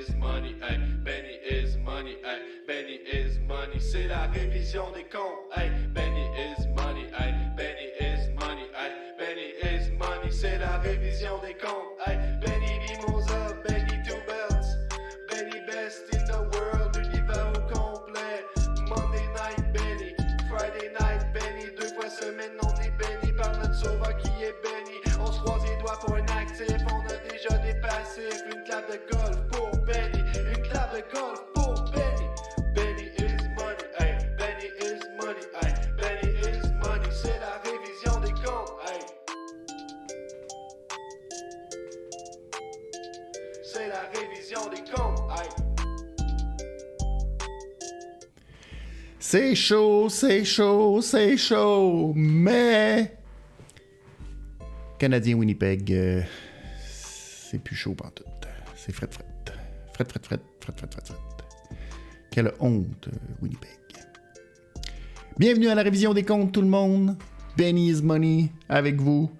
is money, hey. Benny is money, hey. Benny is money. C'est la révision des comptes, hey. Benny is money, hey. Benny is money, hey. Benny is money. C'est la révision des comptes, hey. Benny Mimosa, Benny Two Belts. Benny best in the world, l'univers au complet. Monday night Benny, Friday night Benny. 2 fois semaine on est béni par notre sauveur qui est béni. On se croise les doigts pour un actif, on a déjà des passifs. Une clap de golf pour Benny, une clap de golf pour Benny. Benny is money, hey. Benny is money, hey. Benny is money. C'est la révision des comptes, hey. C'est la révision des comptes, hey. C'est chaud, c'est chaud, c'est chaud, mais... Canadien Winnipeg, c'est plus chaud pantoute. C'est fret. Quelle honte, Winnipeg. Bienvenue à la révision des comptes, tout le monde. Benny is Money avec vous.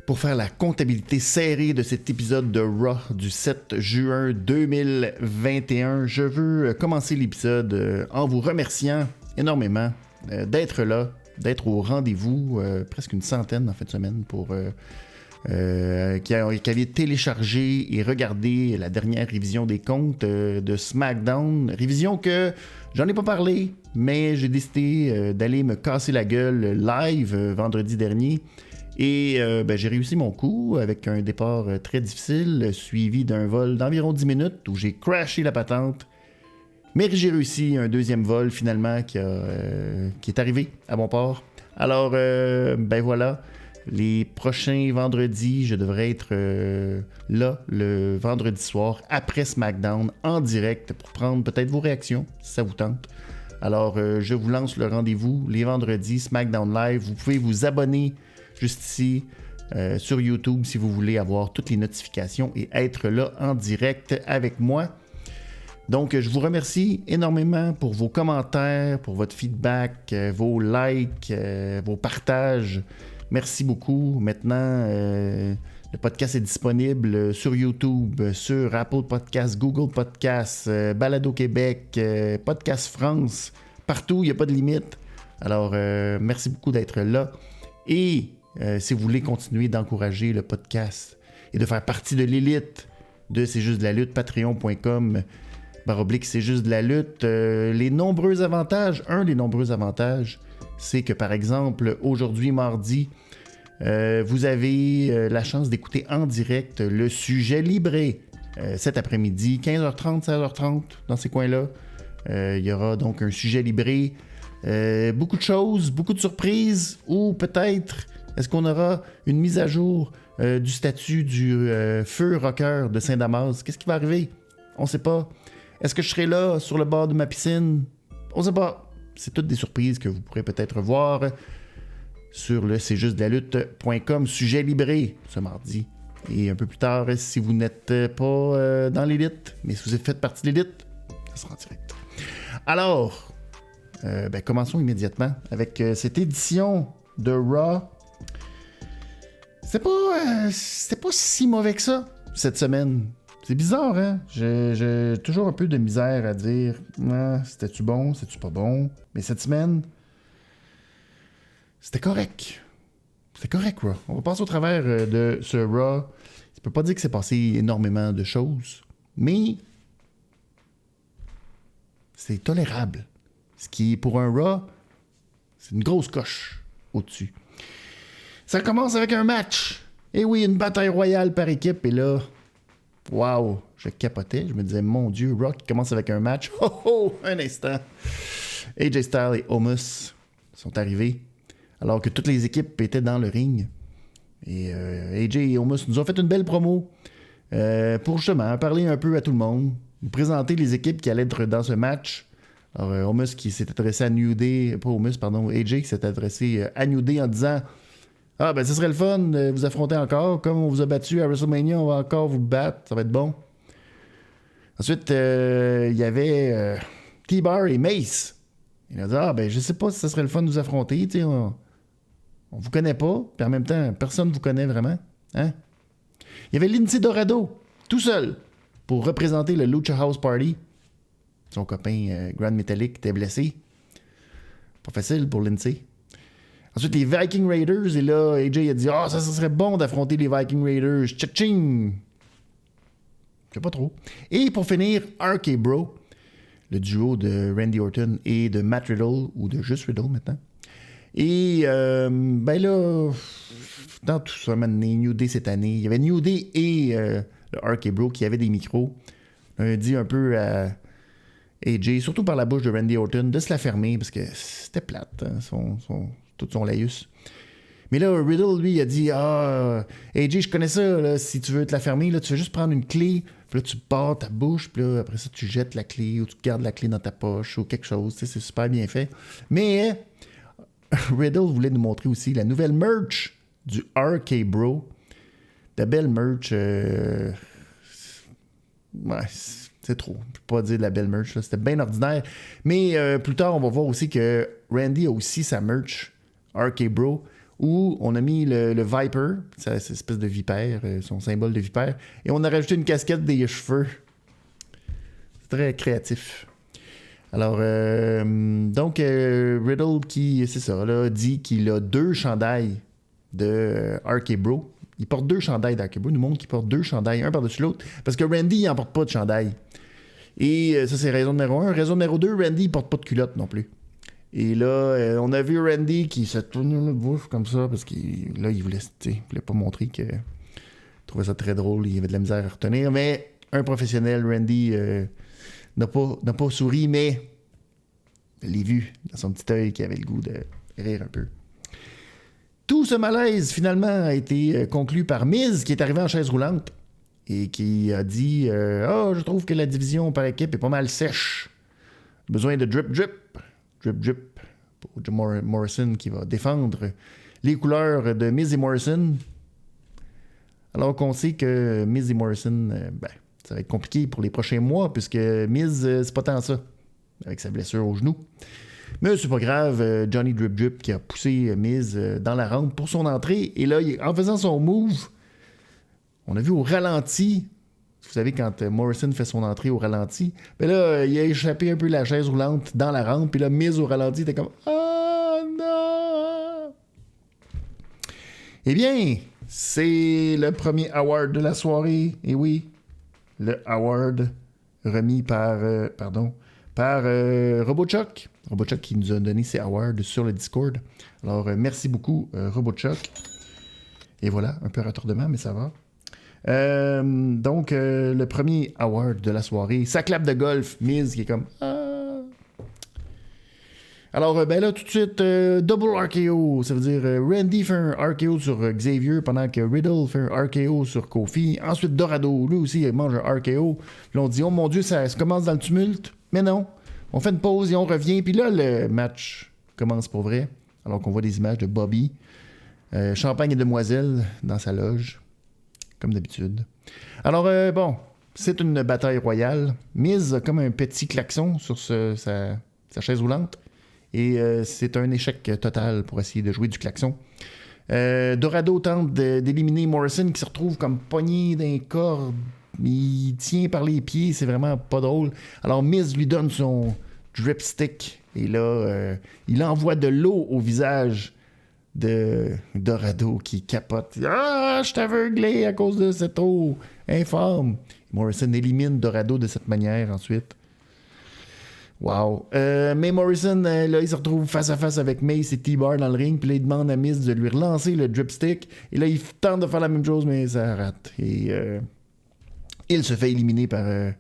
Pour faire la comptabilité serrée de cet épisode de Raw du 7 juin 2021, je veux commencer l'épisode en vous remerciant énormément d'être là, d'être au rendez-vous, presque une centaine en fin de semaine qui avaient téléchargé et regardé la dernière révision des comptes de SmackDown. Révision que j'en ai pas parlé, mais j'ai décidé d'aller me casser la gueule live vendredi dernier. Et j'ai réussi mon coup avec un départ très difficile, suivi d'un vol d'environ 10 minutes où j'ai crashé la patente. Mais j'ai réussi un deuxième vol finalement qui est arrivé à bon port. Alors, voilà, les prochains vendredis, je devrais être là le vendredi soir après SmackDown en direct pour prendre peut-être vos réactions si ça vous tente. Alors, je vous lance le rendez-vous les vendredis SmackDown Live. Vous pouvez vous abonner juste ici sur YouTube si vous voulez avoir toutes les notifications et être là en direct avec moi. Donc, je vous remercie énormément pour vos commentaires, pour votre feedback, vos likes, vos partages. Merci beaucoup. Maintenant, le podcast est disponible sur YouTube, sur Apple Podcasts, Google Podcasts, Balado Québec, Podcast France. Partout, il n'y a pas de limite. Alors, merci beaucoup d'être là. Et si vous voulez continuer d'encourager le podcast et de faire partie de l'élite de C'est juste de la lutte, patreon.com / C'est juste de la lutte. Les nombreux avantages, un des nombreux avantages, c'est que par exemple, aujourd'hui, mardi, vous avez la chance d'écouter en direct le sujet libré cet après-midi, 15h30, 16h30, dans ces coins-là. Il y aura donc un sujet libré. Beaucoup de choses, beaucoup de surprises, ou peut-être est-ce qu'on aura une mise à jour du statut du feu rocker de Saint-Damas? Qu'est-ce qui va arriver? On ne sait pas. Est-ce que je serai là sur le bord de ma piscine? On ne sait pas. C'est toutes des surprises que vous pourrez peut-être voir sur le c'est juste de la lutte.com sujet libré ce mardi. Et un peu plus tard, si vous n'êtes pas dans l'élite, mais si vous faites partie de l'élite, ça sera en direct. Alors, commençons immédiatement avec cette édition de Raw. C'est pas si mauvais que ça, cette semaine. C'est bizarre, hein? J'ai toujours un peu de misère à dire c'était-tu bon, c'était-tu pas bon? Mais cette semaine, c'était correct. C'était correct, Raw. On va passer au travers de ce Raw. Je peux pas dire que c'est passé énormément de choses, mais c'est tolérable. Ce qui, pour un Raw, c'est une grosse coche au-dessus. Ça commence avec un match. Et oui, une bataille royale par équipe. Et là, waouh, je capotais. Je me disais, mon Dieu, Raw qui commence avec un match. Un instant. AJ Styles et Omos sont arrivés alors que toutes les équipes étaient dans le ring. Et AJ et Omos nous ont fait une belle promo pour justement parler un peu à tout le monde, nous présenter les équipes qui allaient être dans ce match. Alors, Omos qui s'est adressé à New Day, pas Omos, pardon, AJ qui s'est adressé à New Day en disant ce serait le fun de vous affronter encore. Comme on vous a battu à WrestleMania, on va encore vous battre. Ça va être bon. Ensuite, il y avait T-Bar et Mace. Il a dit je sais pas si ça serait le fun de vous affronter. On vous connaît pas. Puis en même temps, personne ne vous connaît vraiment. Hein? Il y avait Lindsay Dorado, tout seul. pour représenter le Lucha House Party. Son copain Grand Metalik était blessé. Pas facile pour Lindsay. Ensuite, les Viking Raiders. Et là, AJ a dit « Ah, ça serait bon d'affronter les Viking Raiders. Tcha-ching! » Je sais pas trop. Et pour finir, RK Bro. Le duo de Randy Orton et de Matt Riddle. Ou de juste Riddle maintenant. Et ben là, dans tout ça, maintenant, New Day cette année, il y avait New Day et le RK Bro qui avaient des micros. On a dit un peu à AJ, surtout par la bouche de Randy Orton, de se la fermer parce que c'était plate, hein, tout son laïus. Mais là, Riddle, lui, il a dit AJ, je connais ça, là, si tu veux te la fermer, là, tu veux juste prendre une clé, puis là, tu barres ta bouche, puis là, après ça, tu jettes la clé ou tu gardes la clé dans ta poche ou quelque chose. Tu sais, c'est super bien fait. Mais Riddle voulait nous montrer aussi la nouvelle merch du RK Bro. De belle merch. Ouais, c'est trop. Je peux pas dire de la belle merch. Là. C'était bien ordinaire. Mais plus tard, on va voir aussi que Randy a aussi sa merch RK Bro où on a mis le Viper, cette espèce de vipère, son symbole de vipère, et on a rajouté une casquette des cheveux. C'est très créatif. Alors, donc, Riddle qui, c'est ça, là, dit qu'il a 2 chandails de RK Bro. Il porte 2 chandails d'RK Bro. Il nous montre qu'il porte 2 chandails, un par-dessus l'autre. Parce que Randy, il n'en porte pas de chandail. Et ça, c'est raison numéro 1. Raison numéro 2, Randy, il porte pas de culotte non plus. Et là, on a vu Randy qui se tournait la bouche comme ça parce qu'il voulait pas montrer qu'il trouvait ça très drôle. Il avait de la misère à retenir. Mais un professionnel, Randy, n'a pas souri, mais je l'ai vu dans son petit œil qui avait le goût de rire un peu. Tout ce malaise, finalement, a été conclu par Miz, qui est arrivé en chaise roulante et qui a dit je trouve que la division par équipe est pas mal sèche. Besoin de drip pour Jim Morrison qui va défendre les couleurs de Miz et Morrison. Alors qu'on sait que Miz et Morrison, ça va être compliqué pour les prochains mois puisque Miz, c'est pas tant ça avec sa blessure au genou. Mais c'est pas grave, Johnny Drip qui a poussé Miz dans la rampe pour son entrée. Et là, en faisant son move, on a vu au ralenti, vous savez, quand Morrison fait son entrée au ralenti, ben là, il a échappé un peu la chaise roulante dans la rampe. Puis là, Miz au ralenti était comme « Ah non! » Eh bien, c'est le premier award de la soirée. Et oui, le award remis par RoboChuck. RoboChuck qui nous a donné ses awards sur le Discord. Alors, merci beaucoup, RoboChuck. Et voilà, un peu retardement, mais ça va. Donc, le premier award de la soirée, sa clap de golf, Miz, qui est comme... Ah. Alors, ben là, tout de suite, double RKO. Ça veut dire Randy fait un RKO sur Xavier pendant que Riddle fait un RKO sur Kofi. Ensuite, Dorado, lui aussi, il mange un RKO. Puis on dit, oh mon Dieu, ça commence dans le tumulte. Mais non. On fait une pause et on revient. Puis là, le match commence pour vrai. Alors qu'on voit des images de Bobby. Champagne et demoiselle dans sa loge. Comme d'habitude. Alors, bon, c'est une bataille royale. Miz a comme un petit klaxon sur sa chaise roulante. Et c'est un échec total pour essayer de jouer du klaxon. Dorado tente d'éliminer Morrison qui se retrouve comme pogné d'un corps. Il tient par les pieds, c'est vraiment pas drôle. Alors Miz lui donne son dripstick et là, il envoie de l'eau au visage de Dorado qui capote. Ah, je t'ai aveuglé à cause de cette eau infâme. Morrison élimine Dorado de cette manière ensuite. Wow. Mais Morrison, là, il se retrouve face à face avec Mace et T-Bar dans le ring, puis là, il demande à Miz de lui relancer le dripstick. Et là, il tente de faire la même chose, mais ça rate. Et il se fait éliminer par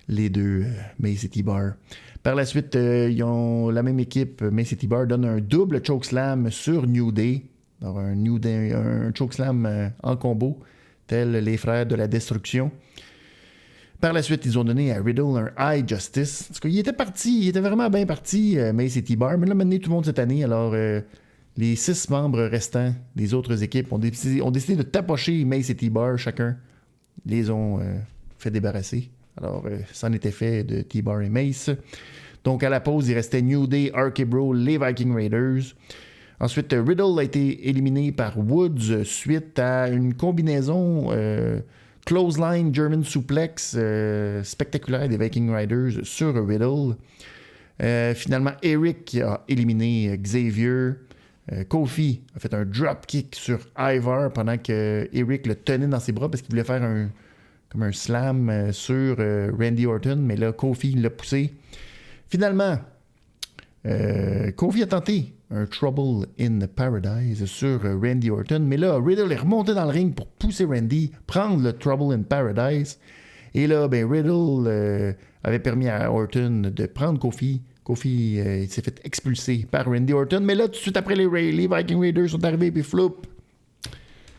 les deux, Mace et T-Bar. Par la suite, ils ont la même équipe, Mace et T-Bar, donne un double chokeslam sur New Day. Alors, un chokeslam en combo, tel les frères de la destruction. Par la suite, ils ont donné à Riddle un High Justice. Parce qu'il était parti, il était vraiment bien parti, Mace et T-Bar. Mais là, maintenant, tout le monde cette année, alors les 6 membres restants des autres équipes ont décidé de tapocher Mace et T-Bar chacun. Les ont fait débarrasser. Alors, c'en était fait de T-Bar et Mace. Donc, à la pause, il restait New Day, RK Bro, les Viking Raiders. Ensuite, Riddle a été éliminé par Woods suite à une combinaison Clothesline German Suplex spectaculaire des Viking Riders sur Riddle. Finalement, Eric a éliminé Xavier. Kofi a fait un dropkick sur Ivar pendant que Eric le tenait dans ses bras parce qu'il voulait faire comme un slam sur Randy Orton, mais là, Kofi l'a poussé. Finalement, Kofi a tenté un Trouble in Paradise sur Randy Orton, mais là, Riddle est remonté dans le ring pour pousser Randy, prendre le Trouble in Paradise. Et là, Riddle avait permis à Orton de prendre Kofi. Kofi il s'est fait expulser par Randy Orton, mais là, tout de suite après, les Viking Raiders sont arrivés, puis floup,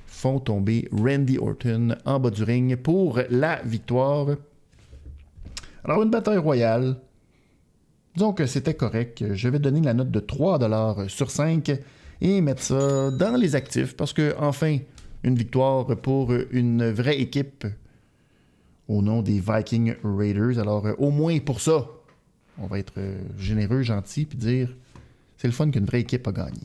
font tomber Randy Orton en bas du ring pour la victoire. Alors, une bataille royale. Disons que c'était correct. Je vais donner la note de 3$ sur 5 et mettre ça dans les actifs parce que, enfin, une victoire pour une vraie équipe au nom des Viking Raiders. Alors, au moins pour ça, on va être généreux, gentil, puis dire c'est le fun qu'une vraie équipe a gagné.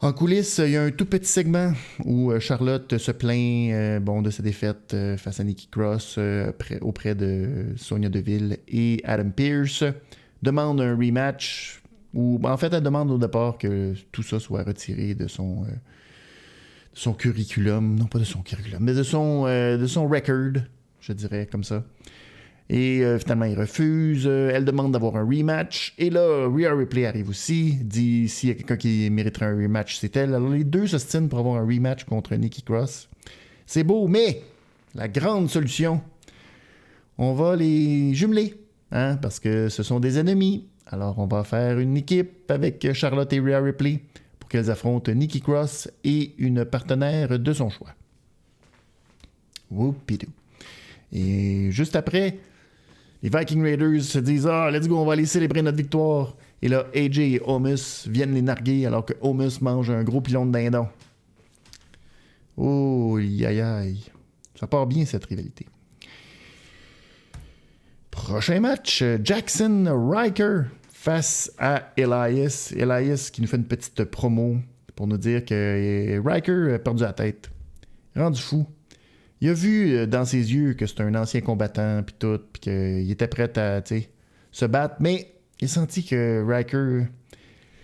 En coulisses, il y a un tout petit segment où Charlotte se plaint de sa défaite face à Nikki Cross auprès de Sonya Deville et Adam Pearce. Demande un rematch, ou en fait, elle demande au départ que tout ça soit retiré de son curriculum. Non, pas de son curriculum, mais de son record, je dirais comme ça. Et finalement, il refuse. Elle demande d'avoir un rematch. Et là, Rhea Ripley arrive aussi. Dit s'il y a quelqu'un qui mériterait un rematch, c'est elle. Alors, les deux s'ostinent pour avoir un rematch contre Nikki Cross. C'est beau, mais la grande solution, on va les jumeler. Parce que ce sont des ennemis. Alors, on va faire une équipe avec Charlotte et Rhea Ripley pour qu'elles affrontent Nikki Cross et une partenaire de son choix. Whoopidoo. Et juste après, les Viking Raiders se disent « Ah, let's go, on va aller célébrer notre victoire. » Et là, AJ et Omos viennent les narguer alors que Omos mange un gros pilon de dindon. Oh, aïe aïe. Ça part bien, cette rivalité. Prochain match, Jackson Ryker face à Elias. Elias qui nous fait une petite promo pour nous dire que Ryker a perdu la tête. Rendu fou. Il a vu dans ses yeux que c'est un ancien combattant, puis tout, puis qu'il était prêt à se battre, mais il a senti que Ryker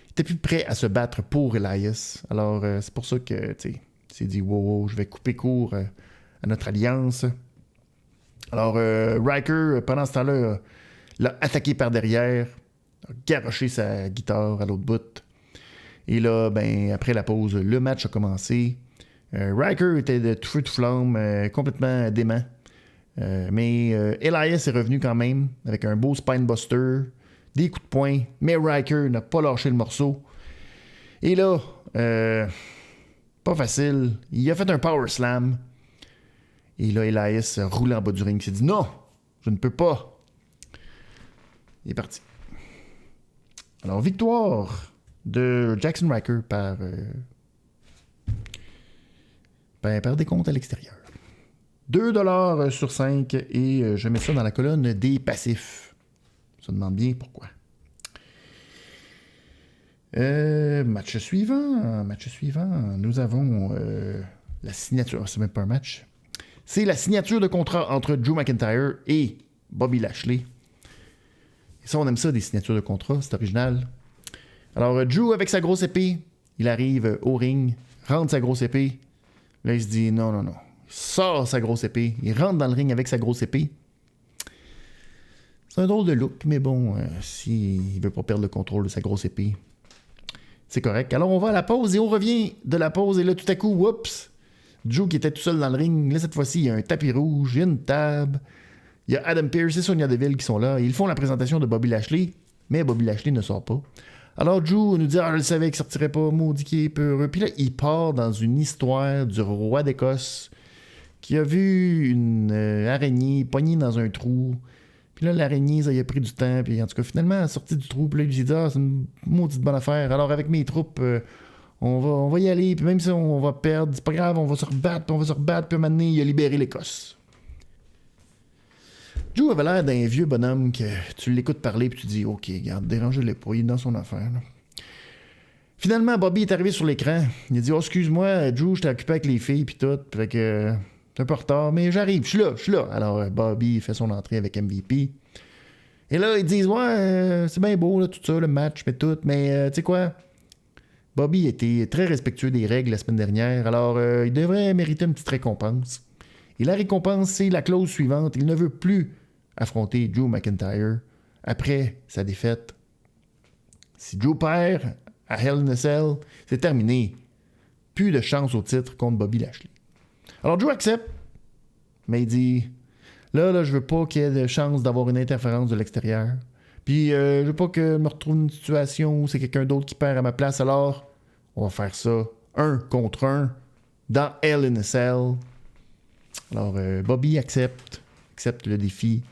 était plus prêt à se battre pour Elias. Alors, c'est pour ça que il s'est dit wow, je vais couper court à notre alliance. Alors, Ryker, pendant ce temps-là, l'a attaqué par derrière, a garoché sa guitare à l'autre bout. Et là, après la pause, le match a commencé. Ryker était de tout feu tout flamme, complètement dément. Mais Elias est revenu quand même avec un beau spinebuster, des coups de poing, mais Ryker n'a pas lâché le morceau. Et là, pas facile, il a fait un power slam. Et là, Elias roule en bas du ring, il s'est dit « Non, je ne peux pas. » Il est parti. Alors, victoire de Jackson Ryker par décompte à l'extérieur. 2$ sur 5 et je mets ça dans la colonne des passifs. Ça demande bien pourquoi. Match suivant. Nous avons la signature. C'est même pas un match. C'est la signature de contrat entre Drew McIntyre et Bobby Lashley. Et ça, on aime ça, des signatures de contrat. C'est original. Alors, Drew, avec sa grosse épée, il arrive au ring, rentre sa grosse épée. Là, il se dit non. Il sort sa grosse épée. Il rentre dans le ring avec sa grosse épée. C'est un drôle de look, mais bon, s'il veut pas perdre le contrôle de sa grosse épée, c'est correct. Alors, on va à la pause et on revient de la pause. Et là, tout à coup, oups, Drew qui était tout seul dans le ring. Là, cette fois-ci, il y a un tapis rouge, il y a une table. Il y a Adam Pearce et Sonya Deville qui sont là. Ils font la présentation de Bobby Lashley, mais Bobby Lashley ne sort pas. Alors Drew nous dit « Ah, je le savais qu'il sortirait pas, maudit qui est peureux. » Puis là, il part dans une histoire du roi d'Écosse qui a vu une araignée poignée dans un trou. Puis là, l'araignée, ça y a pris du temps. Puis en tout cas, finalement, elle est sortie du trou. Puis là, il lui dit « Ah, c'est une maudite bonne affaire. Alors avec mes troupes, on va y aller. Puis même si on va perdre, c'est pas grave, on va se rebattre. Puis à un moment donné, il a libéré l'Écosse. » Drew avait l'air d'un vieux bonhomme que tu l'écoutes parler puis tu dis « Ok, regarde, dérangez-le pas, il est dans son affaire. » Finalement, Bobby est arrivé sur l'écran. Il a dit « Oh, excuse-moi, Drew, j'étais occupé avec les filles puis tout. » Fait que C'est un peu en retard, mais j'arrive, je suis là. Alors, Bobby fait son entrée avec MVP. Et là, ils disent, ouais, c'est bien beau, là, tout ça, le match, mais tout, mais tu sais quoi? Bobby était très respectueux des règles la semaine dernière, alors il devrait mériter une petite récompense. Et la récompense, c'est la clause suivante. Il ne veut plus affronter Drew McIntyre après sa défaite. Si Drew perd à Hell in a Cell, c'est terminé. Plus de chance au titre contre Bobby Lashley. Alors Drew accepte, mais il dit, là, je veux pas qu'il y ait de chance d'avoir une interférence de l'extérieur. Puis, je veux pas que je me retrouve dans une situation où c'est quelqu'un d'autre qui perd à ma place. Alors, on va faire ça 1 contre 1 dans Hell in a Cell. Alors, Bobby accepte le défi.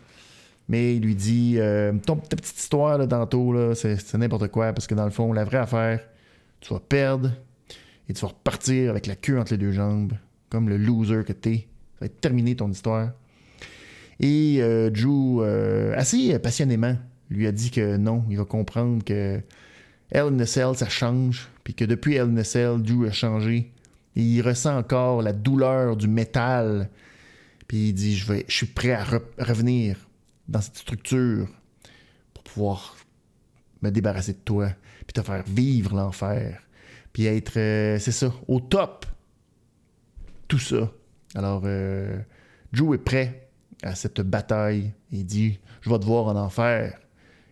Mais il lui dit, ta petite histoire là, tantôt, là, c'est n'importe quoi. Parce que dans le fond, la vraie affaire, tu vas perdre et tu vas repartir avec la queue entre les deux jambes. Comme le loser que t'es. Ça va être terminé ton histoire. Et Drew, assez passionnément, lui a dit que non, il va comprendre que Hell in a Cell, ça change, puis que depuis Hell in a Cell, Drew a changé. Et il ressent encore la douleur du métal. Puis il dit, je suis prêt à revenir dans cette structure pour pouvoir me débarrasser de toi, puis te faire vivre l'enfer, puis être, c'est ça, au top. Tout ça. Alors, Drew est prêt à cette bataille. Il dit, je vais te voir en enfer.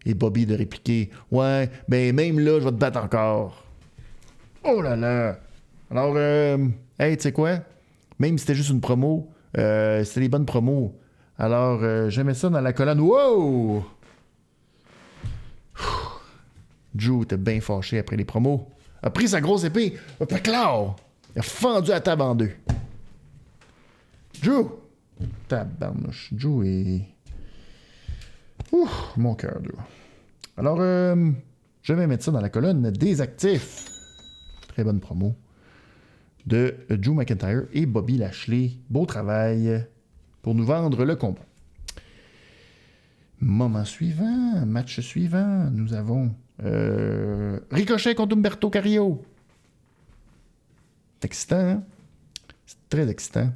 Et Bobby de répliquer, ouais, ben même là, je vais te battre encore. Oh là là! Alors, hey, tu sais quoi? Même si c'était juste une promo, c'était des bonnes promos. Alors, je mets ça dans la colonne. Wow! Drew était bien fâché après les promos. A pris sa grosse épée. Claw! Il a fendu la table en deux. Drew! Tabarnouche. Drew est... Ouh, mon cœur, Drew. Alors, je vais mettre ça dans la colonne des actifs. Très bonne promo. De Drew McIntyre et Bobby Lashley. Beau travail pour nous vendre le combat. Moment suivant, match suivant, nous avons Ricochet contre Humberto Carrillo. C'est excitant, hein? C'est très excitant.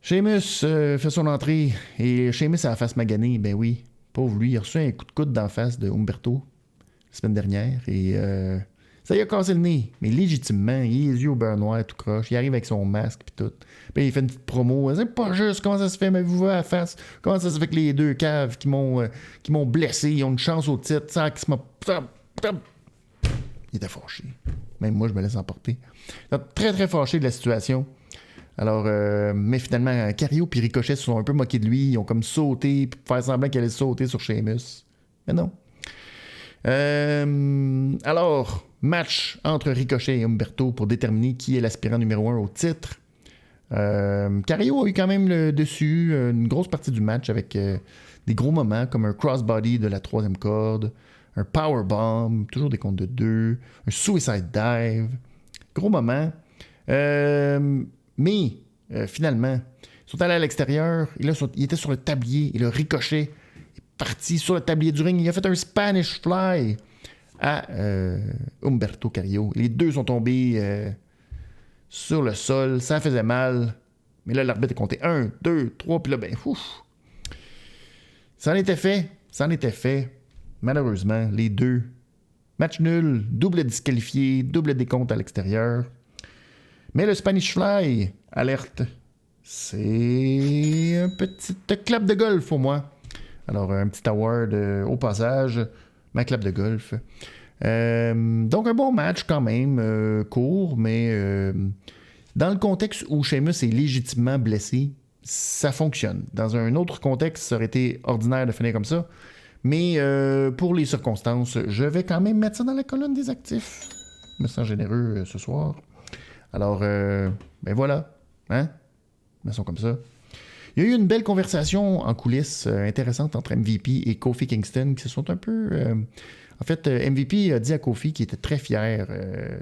Sheamus fait son entrée et Sheamus a la face maganée. Ben oui, pauvre lui, il a reçu un coup de coude d'en face de Humberto la semaine dernière et ça lui a cassé le nez. Mais légitimement, il a les yeux au beurre noir, tout croche. Il arrive avec son masque et tout. Puis il fait une petite promo. C'est pas juste, comment ça se fait, mais vous voyez à la face. Comment ça se fait que les deux caves qui m'ont blessé, ils ont une chance au titre sans qu'ils se Il était fâché. Même moi, je me laisse emporter. Très, très fâché de la situation. Alors, mais finalement, Carrillo et Ricochet se sont un peu moqués de lui. Ils ont comme sauté pour faire semblant qu'il allait sauter sur Sheamus. Mais non. Alors, match entre Ricochet et Humberto pour déterminer qui est l'aspirant numéro 1 au titre. Carrillo a eu quand même le dessus une grosse partie du match avec des gros moments comme un crossbody de la 3e corde, un powerbomb, toujours des comptes de 2, un suicide dive. Gros moment. Mais, finalement, ils sont allés à l'extérieur. Et là, ils étaient sur le tablier. Et le Ricochet est parti sur le tablier du ring. Il a fait un Spanish Fly à Humberto Carrillo. Et les deux sont tombés sur le sol. Ça faisait mal. Mais là, l'arbitre a compté 1, 2, 3. Puis là, ben, ouf. Ça en était fait. Malheureusement, les deux. Match nul, double disqualifié, double décompte à l'extérieur. Mais le Spanish Fly, alerte, c'est un petit clap de golf pour moi. Alors, un petit award au passage, ma clap de golf. Donc, un bon match quand même, court, mais dans le contexte où Sheamus est légitimement blessé, ça fonctionne. Dans un autre contexte, ça aurait été ordinaire de finir comme ça. Mais pour les circonstances, je vais quand même mettre ça dans la colonne des actifs. Je me sens généreux ce soir. Alors, ben voilà, hein? Ils sont comme ça. Il y a eu une belle conversation en coulisses intéressante entre MVP et Kofi Kingston qui se sont un peu... En fait, MVP a dit à Kofi qu'il était très fier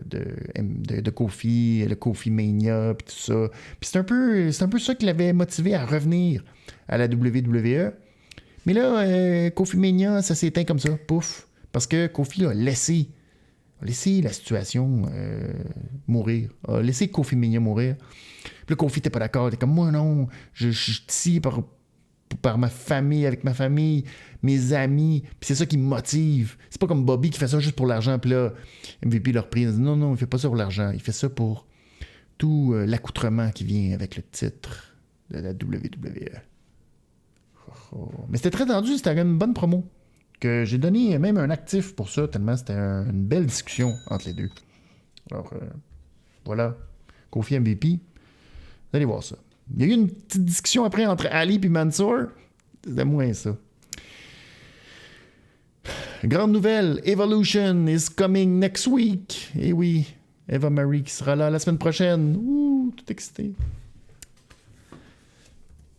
de Kofi, le Kofi Mania, puis tout ça. Puis c'est un peu ça qui l'avait motivé à revenir à la WWE. Mais là, Kofi Mania, ça s'est éteint comme ça, pouf. Parce que Kofi a laissé laissé la situation mourir. A laissé Kofi Mania mourir. Puis là, Kofi n'était pas d'accord. Il était comme, moi, non, je suis ici par ma famille, avec ma famille, mes amis. Puis c'est ça qui me motive. C'est pas comme Bobby qui fait ça juste pour l'argent. Puis là, MVP leur prie. Non, non, il fait pas ça pour l'argent. Il fait ça pour tout l'accoutrement qui vient avec le titre de la WWE. Mais c'était très tendu. C'était une bonne promo. Que j'ai donné même un actif pour ça, tellement c'était une belle discussion entre les deux. Alors, voilà. Kofi MVP. Vous allez voir ça. Il y a eu une petite discussion après entre Ali et Mansour. C'était moins ça. Grande nouvelle. Evolution is coming next week. Eh oui. Eva Marie qui sera là la semaine prochaine. Ouh, tout excité.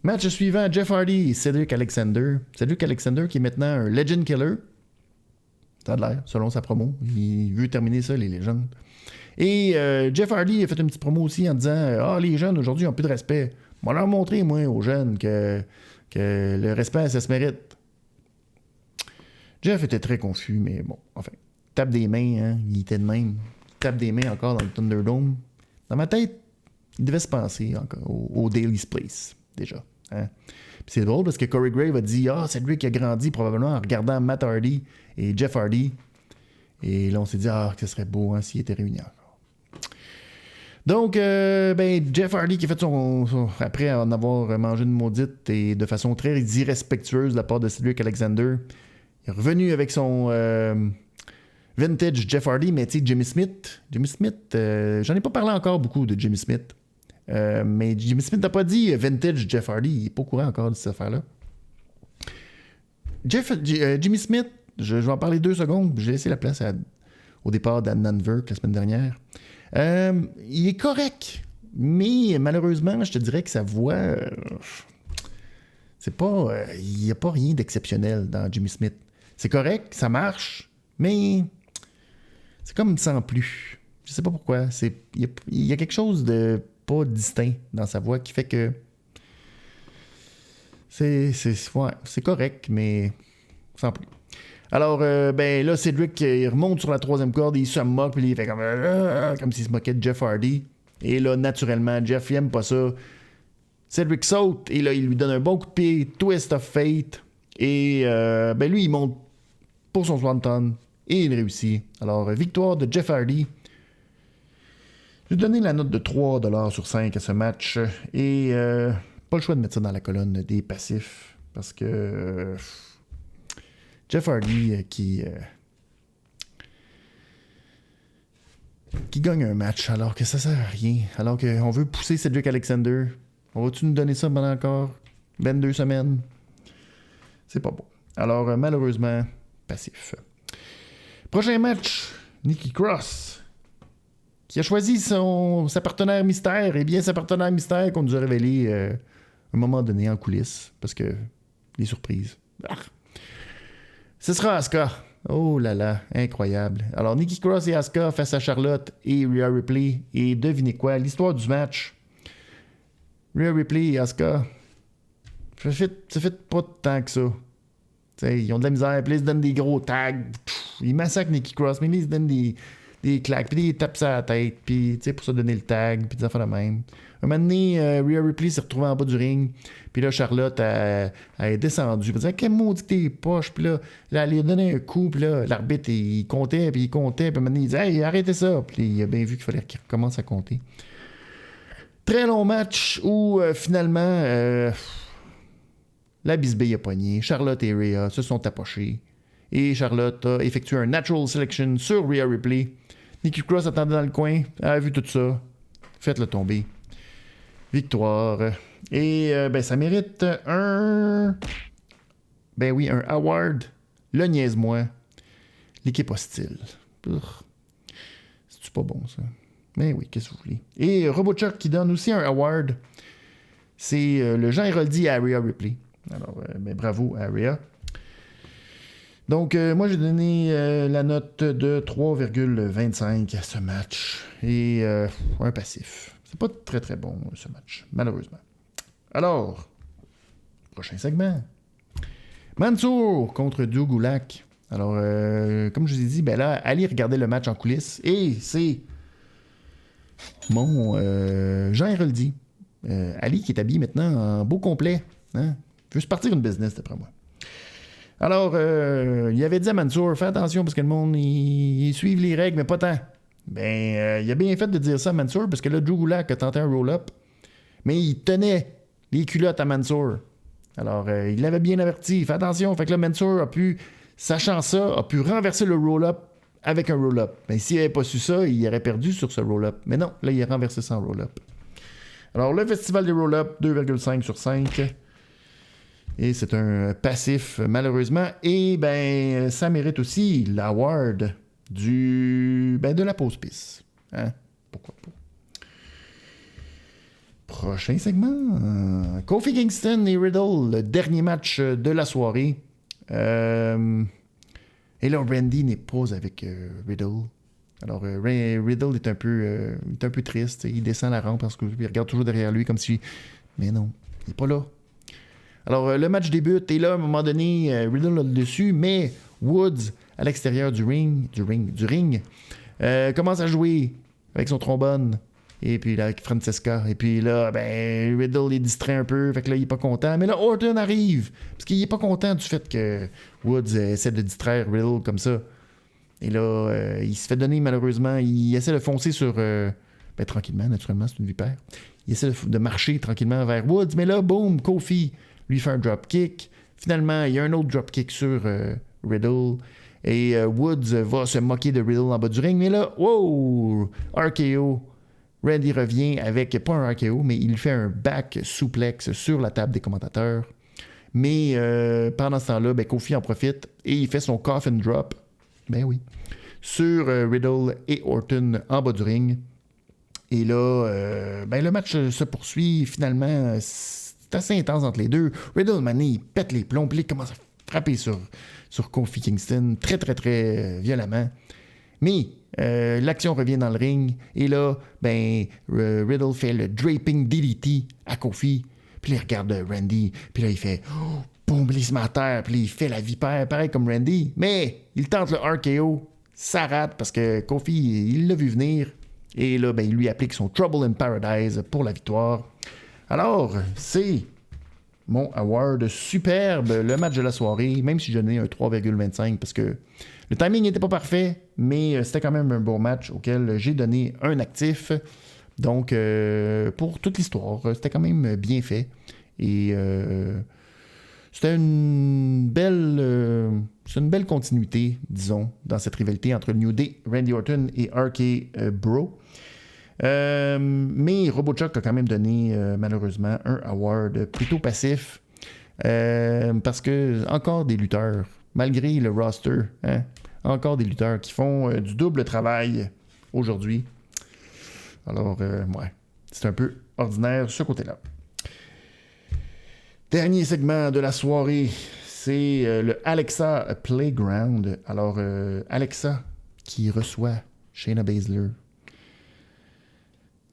Match suivant, Jeff Hardy et Cedric Alexander. Cedric Alexander qui est maintenant un Legend Killer. Ça a l'air, selon sa promo. Il veut terminer ça, les légendes. Et Jeff Hardy a fait une petite promo aussi en disant les jeunes aujourd'hui ont plus de respect. On va leur montrer, moi, aux jeunes, que le respect, ça se mérite. Jeff était très confus, mais bon, enfin. Tape des mains, hein, il était de même. Il tape des mains encore dans le Thunderdome. Dans ma tête, il devait se penser encore au Daily's Place, déjà. Hein? Puis c'est drôle parce que Corey Grave a dit Cedric a grandi probablement en regardant Matt Hardy et Jeff Hardy. Et là, on s'est dit que ce serait beau hein, s'ils étaient réunis encore. Donc, Jeff Hardy qui a fait après en avoir mangé une maudite et de façon très irrespectueuse de la part de Cedric Alexander, il est revenu avec son vintage Jeff Hardy, mais tu sais, Jimmy Smith, j'en ai pas parlé encore beaucoup de Jimmy Smith. Mais Jimmy Smith n'a pas dit vintage Jeff Hardy. Il n'est pas au courant encore de cette affaire-là. Jimmy Smith, je vais en parler 2 secondes. J'ai laissé la place au départ d'Adnan Virk la semaine dernière. Il est correct. Mais malheureusement, je te dirais que sa voix... c'est pas... il n'y a pas rien d'exceptionnel dans Jimmy Smith. C'est correct, ça marche, mais c'est comme sans plus. Je sais pas pourquoi. Il y a quelque chose de... pas distinct dans sa voix qui fait que c'est correct, mais sans plus. Alors, là, Cedric, il remonte sur la 3e corde, il se moque, puis il fait comme s'il se moquait de Jeff Hardy. Et là, naturellement, Jeff, il aime pas ça. Cedric saute, et là, il lui donne un bon coup de pied, twist of fate. Et lui, il monte pour son swanton, et il réussit. Alors, victoire de Jeff Hardy. J'ai donné la note de 3$ sur 5 à ce match et pas le choix de mettre ça dans la colonne des passifs parce que Jeff Hardy qui gagne un match alors que ça sert à rien, alors qu'on veut pousser Cedric Alexander. On va-tu nous donner ça pendant encore 22 semaines? C'est pas bon. Alors malheureusement, passif. Prochain match, Nikki Cross. Qui a choisi sa partenaire mystère. Eh bien, sa partenaire mystère qu'on nous a révélé à un moment donné en coulisses. Parce que, les surprises. Ce sera Asuka. Oh là là, incroyable. Alors, Nikki Cross et Asuka face à Charlotte et Rhea Ripley. Et devinez quoi, l'histoire du match. Rhea Ripley et Asuka, ça fait pas tant que ça. T'sais, ils ont de la misère, puis ils se donnent des gros tags. Ils massacrent Nikki Cross, mais ils se donnent des claques, puis des tapes sur la tête, puis pour se donner le tag, puis des affaires de même. Un moment donné, Rhea Ripley s'est retrouvée en bas du ring, puis là, Charlotte elle est descendue, puis elle disait « Quel maudit que t'es poche », puis là, elle lui a donné un coup, puis là, l'arbitre, il comptait, puis un moment donné, il dit « Hey, arrêtez ça », puis il a bien vu qu'il fallait qu'il recommence à compter. Très long match où, finalement, la bisbille a pogné, Charlotte et Rhea se sont approchés, et Charlotte a effectué un natural selection sur Rhea Ripley. Nikki Cross attendait dans le coin, elle a vu tout ça. Faites-le tomber. Victoire. Et ça mérite un award. Le niaise-moi. L'équipe hostile. C'est-tu pas bon, ça? Mais oui, qu'est-ce que vous voulez. Et RoboChuck qui donne aussi un award. C'est le Jean Héroldi à Rhea Ripley. Alors, bravo à Rhea. Donc, moi, j'ai donné la note de 3,25 à ce match. Et un passif. C'est pas très, très bon, ce match, malheureusement. Alors, prochain segment. Mansour contre Drew Gulak. Alors, comme je vous ai dit, ben là, allez regarder le match en coulisses. Et c'est mon Jean Héroldi. Ali qui est habillé maintenant en beau complet. Hein? Il veut se partir une business, d'après moi. Alors, il avait dit à Mansour, fais attention parce que le monde, ils suivent les règles, mais pas tant. Ben, il a bien fait de dire ça à Mansour parce que là, Drew Gulak a tenté un roll-up, mais il tenait les culottes à Mansour. Alors, il l'avait bien averti, fais attention. Fait que là, Mansour a pu, sachant ça, a pu renverser le roll-up avec un roll-up. Mais s'il n'avait pas su ça, il aurait perdu sur ce roll-up. Mais non, là, il a renversé ça en roll-up. Alors, le festival des roll-up, 2,5 sur 5. Et c'est un passif, malheureusement. Et ben, ça mérite aussi l'award de la pause pisse. Hein? Pourquoi pas? Prochain segment. Kofi Kingston et Riddle, le dernier match de la soirée. Et là, Randy n'est pas avec Riddle. Alors, Riddle est un peu triste. Il descend la rampe parce qu'il regarde toujours derrière lui comme si... Mais non, il n'est pas là. Alors, le match débute et là, à un moment donné, Riddle a le dessus, mais Woods, à l'extérieur du ring, commence à jouer avec son trombone. Et puis là, avec Francesca. Et puis là, ben, Riddle est distrait un peu. Fait que là, il est pas content. Mais là, Orton arrive. Parce qu'il est pas content du fait que Woods essaie de distraire Riddle comme ça. Et là, il se fait donner, malheureusement. Il essaie de foncer sur... tranquillement, naturellement, c'est une vipère. Il essaie de marcher tranquillement vers Woods. Mais là, boum, Kofi lui fait un dropkick. Finalement, il y a un autre dropkick sur Riddle. Et Woods va se moquer de Riddle en bas du ring. Mais là, wow! RKO. Randy revient avec, pas un RKO, mais il fait un back suplex sur la table des commentateurs. Mais pendant ce temps-là, ben, Kofi en profite et il fait son coffin drop. Ben oui. Sur Riddle et Orton en bas du ring. Et là, le match se poursuit. Finalement, c'est assez intense entre les deux. Riddle, maintenant, il pète les plombs. Puis il commence à frapper sur Kofi Kingston très, très, très violemment. Mais l'action revient dans le ring. Et là, Riddle fait le draping DDT à Kofi. Puis là, il regarde Randy. Puis là, il fait boum, il se met à terre. Puis là, il fait la vipère, pareil comme Randy. Mais il tente le RKO. Ça rate parce que Kofi, il l'a vu venir. Et là, il lui applique son Trouble in Paradise pour la victoire. Alors, c'est mon award superbe, le match de la soirée, même si je donnais un 3,25 parce que le timing n'était pas parfait, mais c'était quand même un bon match auquel j'ai donné un actif. Donc, pour toute l'histoire, c'était quand même bien fait. Et c'était une belle continuité, disons, dans cette rivalité entre New Day, Randy Orton et RK Bro. Mais RoboChuck a quand même donné, malheureusement, un award plutôt passif. Parce que, encore des lutteurs, malgré le roster, hein, encore des lutteurs qui font du double travail aujourd'hui. Alors, ouais, c'est un peu ordinaire ce côté-là. Dernier segment de la soirée, c'est le Alexa Playground. Alors, Alexa qui reçoit Shayna Baszler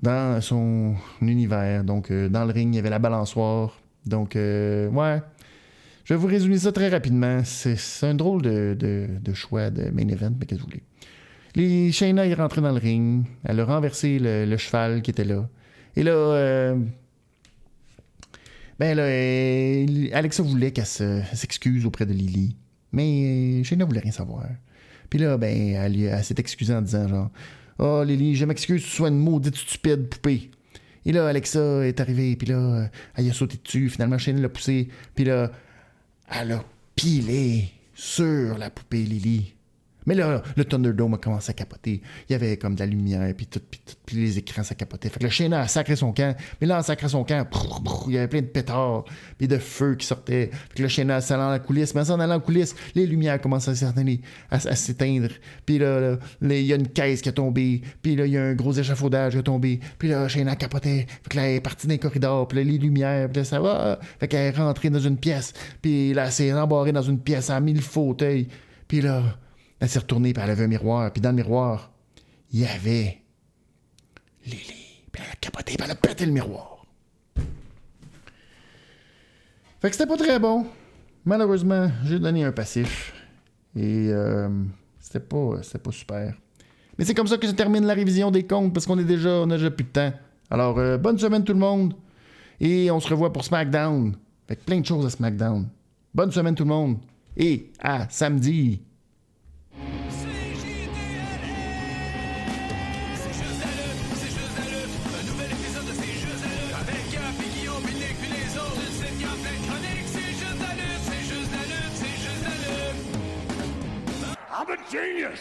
dans son univers. Donc, dans le ring, il y avait la balançoire. Donc, ouais, je vais vous résumer ça très rapidement. C'est un drôle de choix de main event, mais qu'est-ce que vous voulez. Shayna est rentrée dans le ring. Elle a renversé le cheval qui était là. Et là... Alexa voulait qu'elle s'excuse auprès de Lily. Mais Shayna voulait rien savoir. Puis là, elle s'est excusée en disant genre « Oh Lily, je m'excuse, tu sois une maudite stupide poupée. » Et là, Alexa est arrivée, puis là, elle a sauté dessus. Finalement, Shayna l'a poussée. Puis là, elle a pilé sur la poupée Lily. Mais là, le Thunderdome a commencé à capoter. Il y avait comme de la lumière, puis les écrans, ça capotait. Fait que le Shayna a sacré son camp. Mais là, en sacré son camp, il y avait plein de pétards, puis de feu qui sortaient. Fait que le Shayna s'allait dans la coulisse. Mais en allant en coulisses, les lumières commençaient à s'éteindre. Puis là, il y a une caisse qui a tombé. Puis là, il y a un gros échafaudage qui a tombé. Puis là, Shayna capotait. Fait que là, elle est partie dans les corridors. Puis là, les lumières, puis là, ça va. Fait qu'elle est rentrée dans une pièce. Puis là, elle s'est embarrée dans une pièce. Elle a mis le fauteuil. Puis là... Elle s'est retournée, puis elle avait un miroir. Puis dans le miroir, il y avait Lily. Puis elle a capoté, puis elle a pété le miroir. Fait que c'était pas très bon. Malheureusement, j'ai donné un passif. Et c'était pas super. Mais c'est comme ça que se termine la révision des comptes, parce qu'on a déjà plus de temps. Alors, bonne semaine tout le monde. Et on se revoit pour SmackDown. Avec plein de choses à SmackDown. Bonne semaine tout le monde. Et à samedi. I'm a genius!